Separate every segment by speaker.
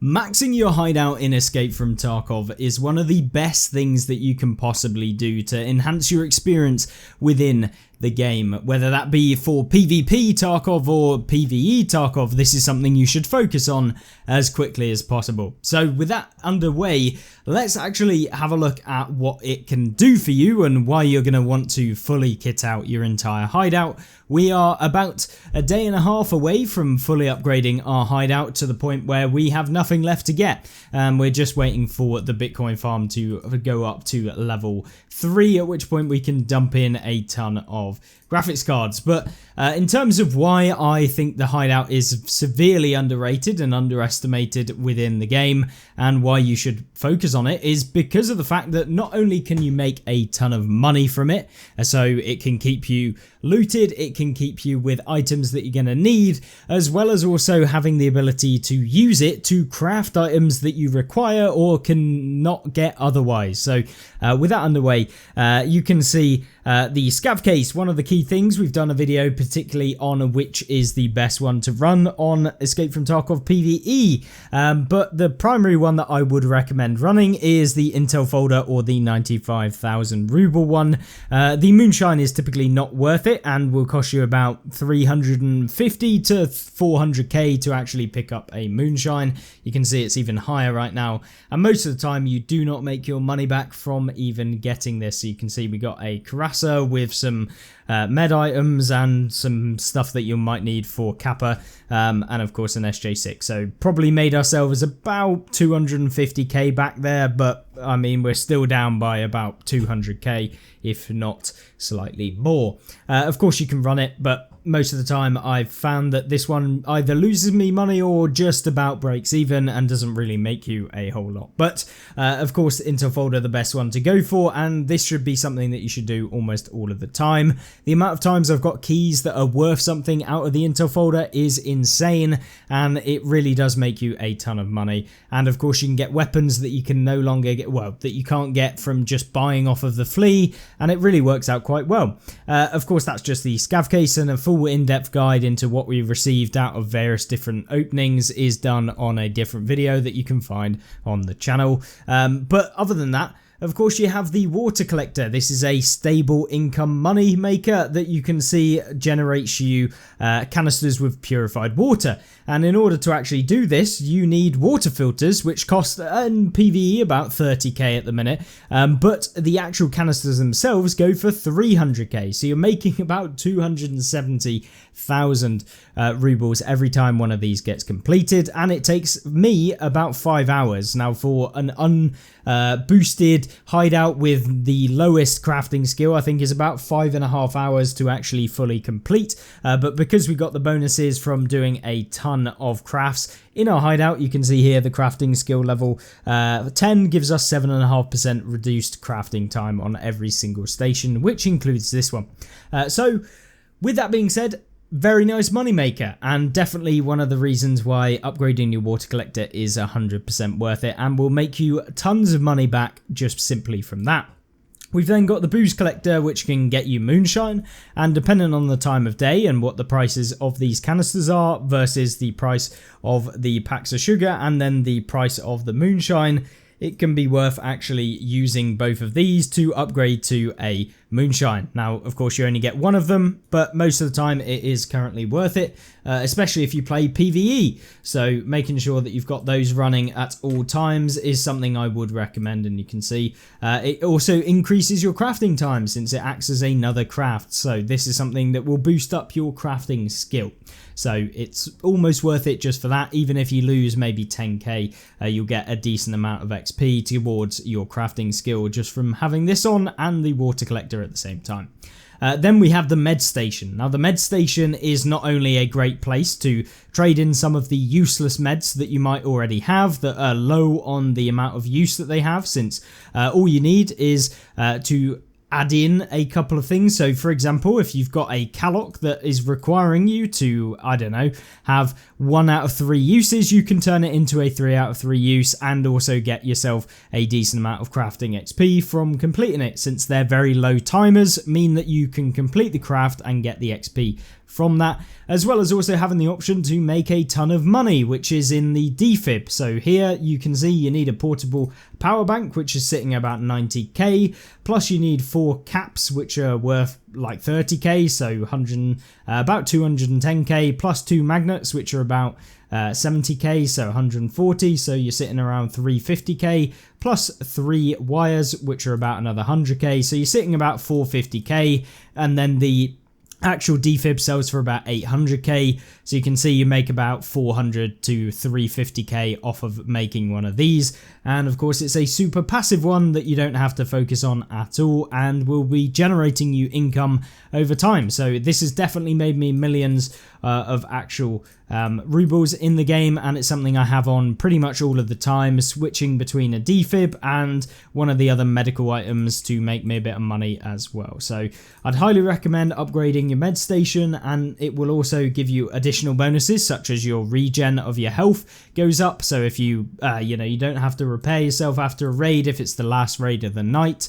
Speaker 1: Maxing your hideout in Escape from Tarkov is one of the best things that you can possibly do to enhance your experience within the game. Whether that be for PvP Tarkov or PvE Tarkov, this is something you should focus on as quickly as possible. So with that underway, let's actually have a look at what it can do for you and why you're going to want to fully kit out your entire hideout. We are about a day and a half away from fully upgrading our hideout to the point where we have nothing left to get. We're just waiting for the Bitcoin farm to go up to level 3, at which point we can dump in a ton of graphics cards. But in terms of why I think the hideout is severely underrated and underestimated within the game, and why you should focus on it, is because of the fact that not only can you make a ton of money from it, so it can keep you looted, it can keep you with items that you're going to need, as well as also having the ability to use it to craft items that you require or can not get otherwise. So with that underway, you can see the Scav case. One of the key things, we've done a video particularly on which is the best one to run on Escape from Tarkov PvE, but the primary one that I would recommend running is the Intel folder or the 95,000 ruble one. The moonshine is typically not worth it and will cost you about 350 to 400k to actually pick up a moonshine. You can see it's even higher right now, and most of the time you do not make your money back from even getting this. So you can see we got a Karasa with some med items and some stuff that you might need for Kappa, and of course an SJ6. So probably made ourselves about 250k back there, but I mean we're still down by about 200k, if not slightly more. Of course you can run it, but most of the time I've found that this one either loses me money or just about breaks even and doesn't really make you a whole lot. But of course Intel folder the best one to go for, and this should be something that you should do almost all of the time. The amount of times I've got keys that are worth something out of the Intel folder is insane, and it really does make you a ton of money. And of course you can get weapons that you can no longer get, well, that you can't get from just buying off of the flea, and it really works out quite well. Of course that's just the Scav case, and a full in-depth guide into what we've received out of various different openings is done on a different video that you can find on the channel. But other than that, of course you have the water collector. This is a stable income money maker that you can see generates you canisters with purified water. And in order to actually do this, you need water filters, which cost in PvE about 30k at the minute, but the actual canisters themselves go for 300k. So you're making about 270,000 rubles every time one of these gets completed, and it takes me about 5 hours. Now for an unboosted hideout with the lowest crafting skill, I think is about 5.5 hours to actually fully complete, but because we got the bonuses from doing a ton of crafts in our hideout, you can see here the crafting skill level 10 gives us 7.5% reduced crafting time on every single station, which includes this one. So with that being said, very nice moneymaker, and definitely one of the reasons why upgrading your water collector is 100% worth it and will make you tons of money back just simply from that. We've then got the booze collector, which can get you moonshine, and depending on the time of day and what the prices of these canisters are versus the price of the packs of sugar and then the price of the moonshine, it can be worth actually using both of these to upgrade to a moonshine. Now, of course, you only get one of them, but most of the time it is currently worth it, especially if you play PvE. So making sure that you've got those running at all times is something I would recommend, and you can see it also increases your crafting time since it acts as another craft. So this is something that will boost up your crafting skill. So it's almost worth it just for that. Even if you lose maybe 10k, you'll get a decent amount of XP towards your crafting skill just from having this on and the water collector at the same time. Then we have the med station. Now the med station is not only a great place to trade in some of the useless meds that you might already have that are low on the amount of use that they have, since all you need is to add in a couple of things. So for example, if you've got a Calloc that is requiring you to, I don't know, have 1 out of 3 uses, you can turn it into a 3 out of 3 use and also get yourself a decent amount of crafting XP from completing it, since their very low timers mean that you can complete the craft and get the XP from that, as well as also having the option to make a ton of money, which is in the defib. So here you can see you need a portable power bank, which is sitting about 90k, plus you need 4 caps, which are worth like 30k, so about 210k, plus 2 magnets, which are about 70k, so 140, so you're sitting around 350k, plus 3 wires, which are about another 100k, so you're sitting about 450k, and then the actual defib sells for about 800k, so you can see you make about 400 to 350k off of making one of these. And of course it's a super passive one that you don't have to focus on at all and will be generating you income over time. So this has definitely made me millions of actual rubles in the game, and it's something I have on pretty much all of the time, switching between a defib and one of the other medical items to make me a bit of money as well. So I'd highly recommend upgrading your med station, and it will also give you additional bonuses such as your regen of your health goes up. So if you you don't have to repair yourself after a raid if it's the last raid of the night,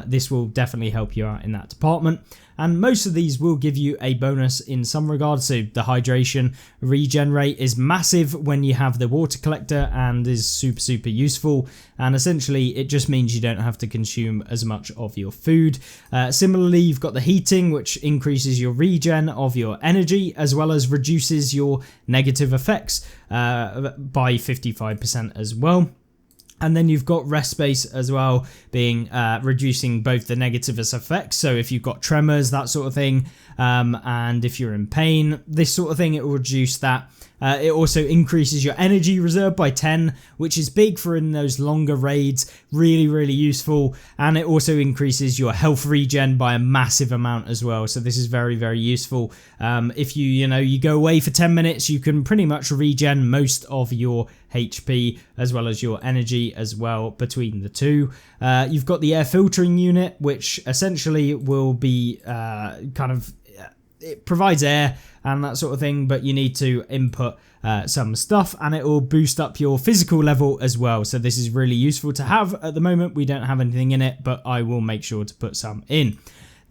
Speaker 1: this will definitely help you out in that department. And most of these will give you a bonus in some regards. So the hydration regen rate is massive when you have the water collector and is super useful. And essentially it just means you don't have to consume as much of your food. Similarly, you've got the heating, which increases your regen of your energy as well as reduces your negative effects by 55% as well. And then you've got rest space as well, being reducing both the negative effects. So if you've got tremors, that sort of thing, and if you're in pain, this sort of thing, it will reduce that. It also increases your energy reserve by 10, which is big for in those longer raids, really useful. And it also increases your health regen by a massive amount as well. So this is very useful. If you go away for 10 minutes, you can pretty much regen most of your HP as well as your energy as well between the two. You've got the air filtering unit, which essentially will be it provides air and that sort of thing, but you need to input some stuff and it will boost up your physical level as well. So this is really useful to have. At the moment we don't have anything in it, but I will make sure to put some in.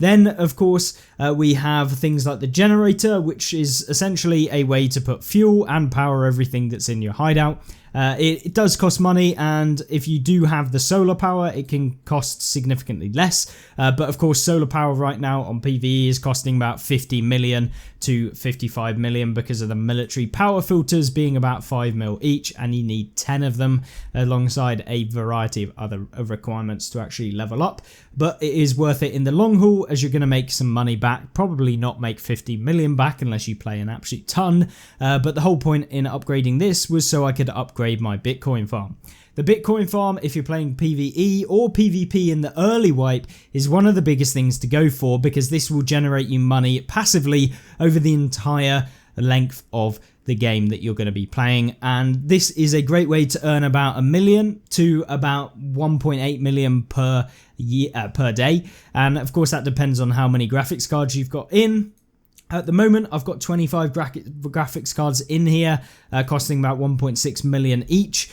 Speaker 1: Then, of course, we have things like the generator, which is essentially a way to put fuel and power everything that's in your hideout. It does cost money, and if you do have the solar power, it can cost significantly less. But of course, solar power right now on PvE is costing about 50 million to 55 million because of the military power filters being about 5 mil each, and you need 10 of them alongside a variety of other requirements to actually level up. But it is worth it in the long haul, as you're going to make some money back. Probably not make 50 million back unless you play an absolute ton. But the whole point in upgrading this was so I could upgrade my Bitcoin farm. The Bitcoin farm, if you're playing PvE or PvP in the early wipe, is one of the biggest things to go for, because this will generate you money passively over the entire length of the game that you're going to be playing. And this is a great way to earn about 1 million to about 1.8 million per year, per day. And of course that depends on how many graphics cards you've got in. At the moment, I've got 25 graphics cards in here, costing about 1.6 million each,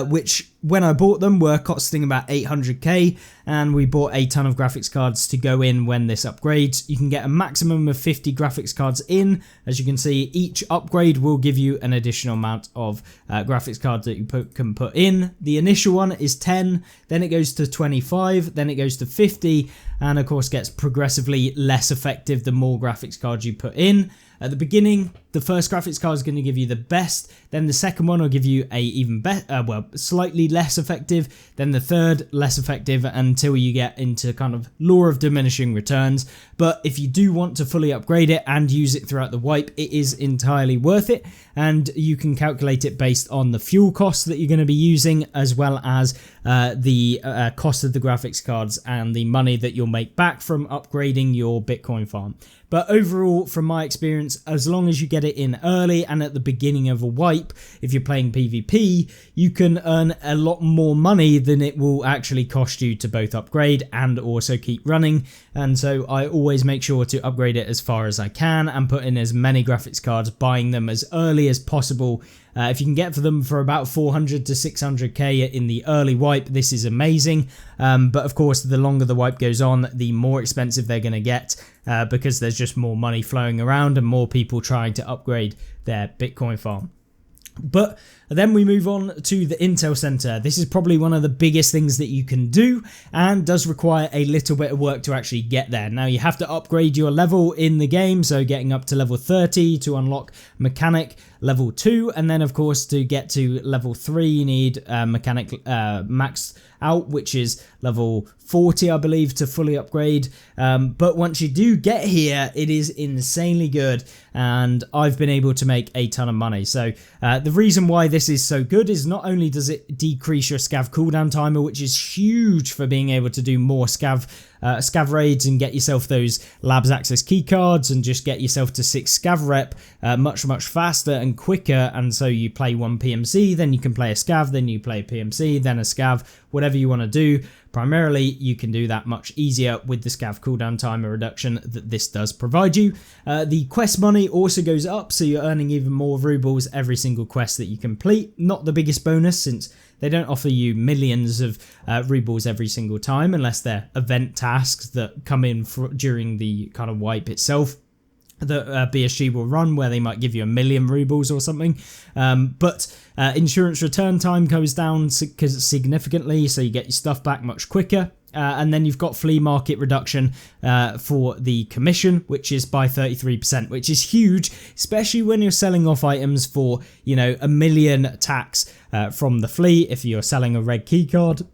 Speaker 1: which when I bought them were costing about 800k, and we bought a ton of graphics cards to go in when this upgrades. You can get a maximum of 50 graphics cards in. As you can see, each upgrade will give you an additional amount of graphics cards that you can put in. The initial one is 10, then it goes to 25, then it goes to 50, and of course gets progressively less effective the more graphics cards you put in. At the beginning, the first graphics card is going to give you the best, then the second one will give you a even better, slightly less effective, then the third less effective, until you get into kind of law of diminishing returns. But if you do want to fully upgrade it and use it throughout the wipe, it is entirely worth it, and you can calculate it based on the fuel costs that you're going to be using, as well as the cost of the graphics cards and the money that you'll make back from upgrading your Bitcoin farm. But overall, from my experience, as long as you get it in early and at the beginning of a wipe, if you're playing PvP, you can earn a lot more money than it will actually cost you to both upgrade and also keep running. And so I always make sure to upgrade it as far as I can and put in as many graphics cards, buying them as early as possible. If you can get for them for about 400 to 600k in the early wipe, this is amazing. But of course, the longer the wipe goes on, the more expensive they're going to get because there's just more money flowing around and more people trying to upgrade their Bitcoin farm. But then we move on to the Intel Center. This is probably one of the biggest things that you can do and does require a little bit of work to actually get there. Now you have to upgrade your level in the game, so getting up to level 30 to unlock Mechanic level 2, and then of course to get to level 3 you need Mechanic Max Out, which is level 40 I believe to fully upgrade. But once you do get here, it is insanely good, and I've been able to make a ton of money. So the reason why this is so good is not only does it decrease your Scav cooldown timer, which is huge for being able to do more Scav raids and get yourself those labs access keycards and just get yourself to 6 Scav rep much faster and quicker. And so you play one PMC, then you can play a Scav, then you play a PMC, then a Scav, whatever you want to do. Primarily, you can do that much easier with the Scav cooldown timer reduction that this does provide you. The quest money also goes up, so you're earning even more rubles every single quest that you complete. Not the biggest bonus, since they don't offer you millions of rubles every single time, unless they're event tasks that come in during the kind of wipe itself that BSG will run, where they might give you 1 million rubles or something. But insurance return time goes down significantly, so you get your stuff back much quicker. And then you've got flea market reduction for the commission, which is by 33%, which is huge, especially when you're selling off items for, you know, 1 million tax from the flea. If you're selling a red keycard,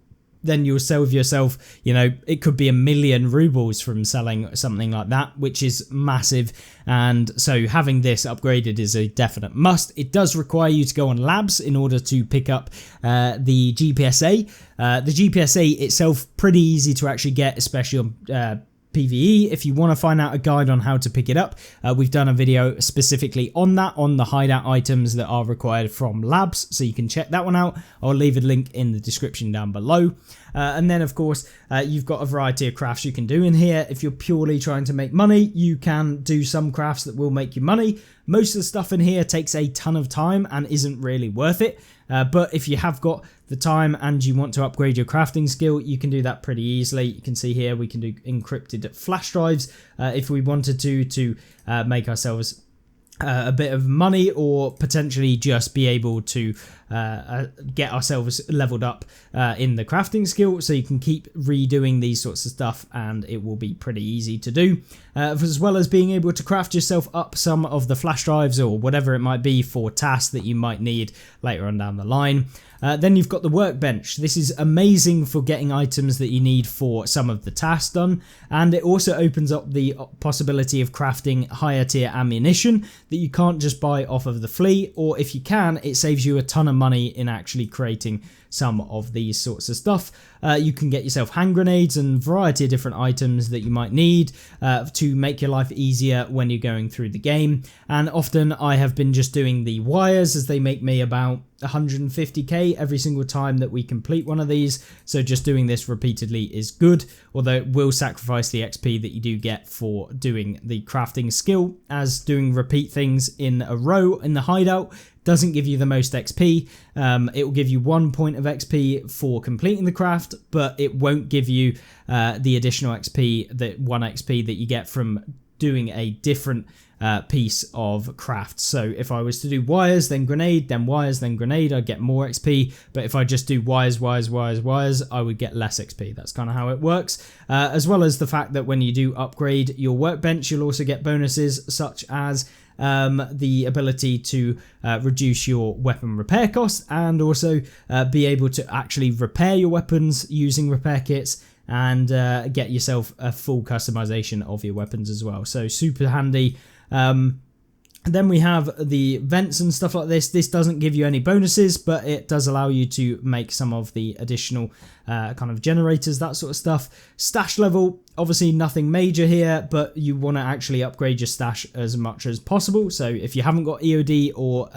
Speaker 1: then you'll save yourself, you know, it could be 1 million rubles from selling something like that, which is massive. And so having this upgraded is a definite must. It does require you to go on labs in order to pick up the GPSA. The GPSA itself, pretty easy to actually get, especially on PvE. If you want to find out a guide on how to pick it up, we've done a video specifically on that, on the hideout items that are required from labs, so you can check that one out. I'll leave a link in the description down below. And then of course you've got a variety of crafts you can do in here. If you're purely trying to make money, you can do some crafts that will make you money. Most of the stuff in here takes a ton of time and isn't really worth it. But if you have got the time and you want to upgrade your crafting skill, you can do that pretty easily. You can see here we can do encrypted flash drives if we wanted to make ourselves a bit of money, or potentially just be able to get ourselves leveled up in the crafting skill, so you can keep redoing these sorts of stuff and it will be pretty easy to do, as well as being able to craft yourself up some of the flash drives or whatever it might be for tasks that you might need later on down the line. Then you've got the Workbench. This is amazing for getting items that you need for some of the tasks done, and it also opens up the possibility of crafting higher tier ammunition that you can't just buy off of the flea, or if you can, it saves you a ton of money in actually creating some of these sorts of stuff. You can get yourself hand grenades and a variety of different items that you might need to make your life easier when you're going through the game. And often I have been just doing the wires, as they make me about 150k every single time that we complete one of these. So just doing this repeatedly is good, although it will sacrifice the XP that you do get for doing the crafting skill, as doing repeat things in a row in the hideout doesn't give you the most XP. It will give you 1 point of XP for completing the craft, but it won't give you the additional XP, that 1 XP that you get from doing a different piece of craft. So if I was to do wires, then grenade, then wires, then grenade, I'd get more XP. But if I just do wires, I would get less XP. That's kind of how it works. As well as the fact that when you do upgrade your workbench, you'll also get bonuses such as the ability to reduce your weapon repair costs, and also be able to actually repair your weapons using repair kits, and get yourself a full customization of your weapons as well. So super handy. Then we have the vents and stuff like this. This doesn't give you any bonuses, but it does allow you to make some of the additional kind of generators, that sort of stuff. Stash level, obviously nothing major here, but you want to actually upgrade your stash as much as possible. So if you haven't got EOD or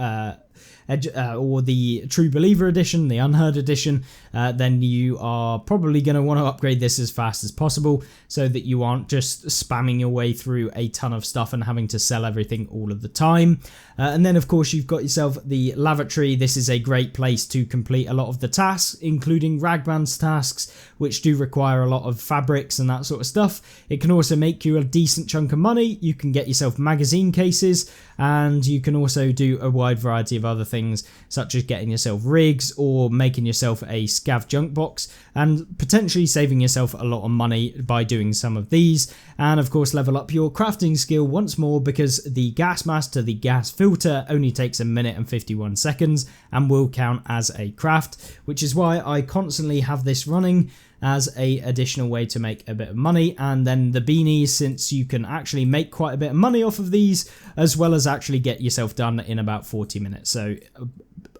Speaker 1: the True Believer edition, the Unheard edition, then you are probably going to want to upgrade this as fast as possible so that you aren't just spamming your way through a ton of stuff and having to sell everything all of the time. And then of course you've got yourself the Lavatory. This is a great place to complete a lot of the tasks, including Ragband's tasks, which do require a lot of fabrics and that sort of stuff. It can also make you a decent chunk of money. You can get yourself magazine cases, and you can also do a wide variety of other things, such as getting yourself rigs or making yourself a Scav junk box, and potentially saving yourself a lot of money by doing some of these. And of course level up your crafting skill once more, because the gas mask to the gas filter only takes 1 minute and 51 seconds and will count as a craft, which is why I constantly have this running as a additional way to make a bit of money. And then the beanies, since you can actually make quite a bit of money off of these, as well as actually get yourself done in about 40 minutes. So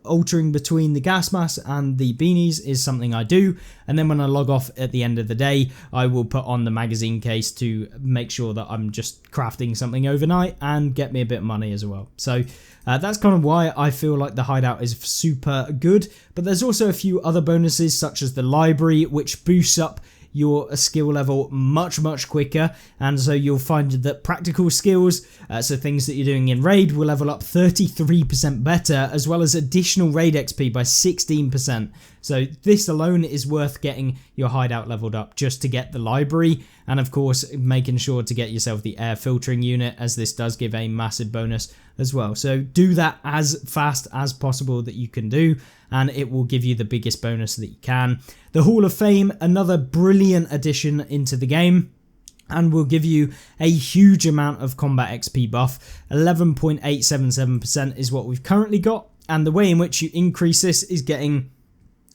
Speaker 1: altering between the gas mask and the beanies is something I do, and then when I log off at the end of the day, I will put on the magazine case to make sure that I'm just crafting something overnight and get me a bit of money as well. So that's kind of why I feel like the hideout is super good. But there's also a few other bonuses, such as the library, which boosts up your skill level much quicker, and so you'll find that practical skills, so things that you're doing in raid, will level up 33% better, as well as additional raid XP by 16%. So this alone is worth getting your hideout leveled up just to get the library, and of course making sure to get yourself the air filtering unit, as this does give a massive bonus as well. So do that as fast as possible that you can do, and it will give you the biggest bonus that you can. The Hall of Fame, another brilliant addition into the game, and will give you a huge amount of combat XP buff. 11.877% is what we've currently got, and the way in which you increase this is getting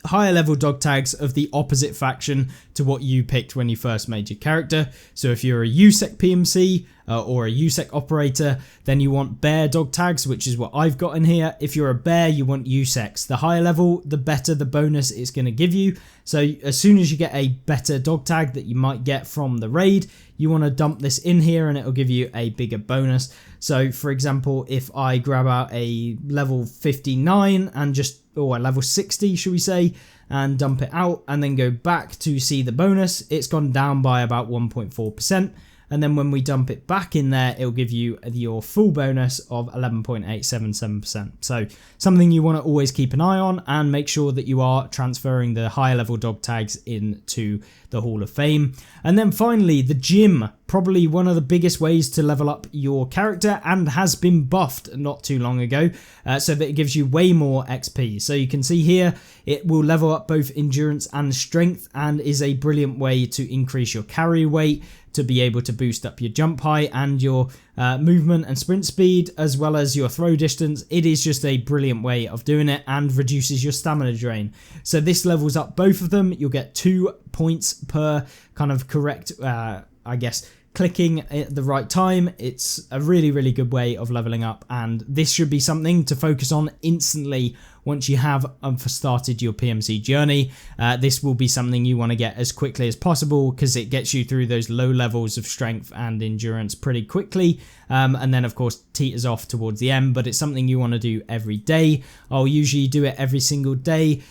Speaker 1: higher level dog tags of the opposite faction to what you picked when you first made your character. So if you're a USEC PMC or a USEC operator, then you want bear dog tags, which is what I've got in here. If you're a bear, you want USECs. The higher level, the better the bonus it's going to give you. So as soon as you get a better dog tag that you might get from the raid, you want to dump this in here and it'll give you a bigger bonus. So for example, if I grab out a level 59 and or a level 60 should we say, and dump it out and then go back to see the bonus, it's gone down by about 1.4%. And then when we dump it back in there, it'll give you your full bonus of 11.877%. So something you want to always keep an eye on, and make sure that you are transferring the higher level dog tags into the Hall of Fame. And then finally, the gym, probably one of the biggest ways to level up your character, and has been buffed not too long ago, so that it gives you way more XP. So you can see here, it will level up both endurance and strength, and is a brilliant way to increase your carry weight, to be able to boost up your jump height and your movement and sprint speed, as well as your throw distance. It is just a brilliant way of doing it, and reduces your stamina drain. So this levels up both of them. You'll get 2 points per kind of correct, I guess, clicking at the right time. It's a really good way of leveling up, and this should be something to focus on instantly once you have started your PMC journey. This will be something you want to get as quickly as possible, because it gets you through those low levels of strength and endurance pretty quickly, and then of course teeters off towards the end. But it's something you want to do every day. I'll usually do it every single day,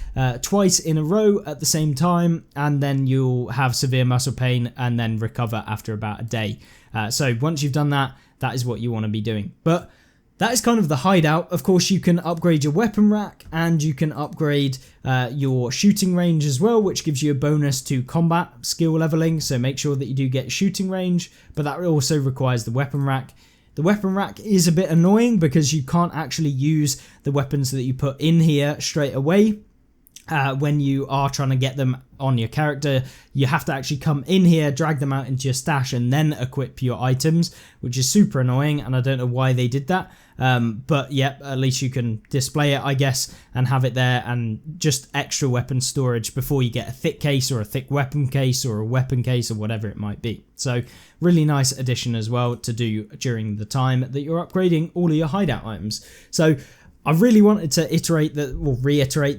Speaker 1: twice in a row at the same time, and then you'll have severe muscle pain and then recover after about a day. So once you've done that, that is what you want to be doing. But that is kind of the hideout. Of course, you can upgrade your weapon rack, and you can upgrade your shooting range as well, which gives you a bonus to combat skill leveling. So make sure that you do get shooting range, but that also requires the weapon rack. The weapon rack is a bit annoying because you can't actually use the weapons that you put in here straight away. When you are trying to get them on your character, you have to actually come in here, drag them out into your stash, and then equip your items, which is super annoying, and I don't know why they did that. But yeah, at least you can display it, I guess, and have it there, and just extra weapon storage before you get a thick case or a thick weapon case or a weapon case or whatever it might be. So really nice addition as well to do during the time that you're upgrading all of your hideout items. So I really wanted to reiterate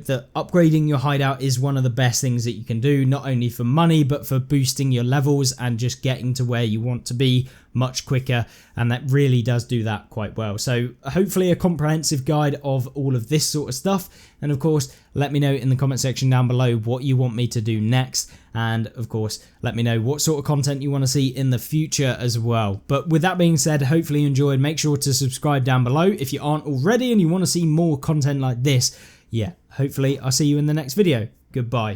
Speaker 1: that upgrading your hideout is one of the best things that you can do, not only for money, but for boosting your levels and just getting to where you want to be much quicker. And that really does do that quite well. So hopefully a comprehensive guide of all of this sort of stuff. And of course, let me know in the comment section down below what you want me to do next. And of course, let me know what sort of content you want to see in the future as well. But with that being said, hopefully you enjoyed. Make sure to subscribe down below if you aren't already and you want to see more content like this. Yeah, hopefully I'll see you in the next video. Goodbye.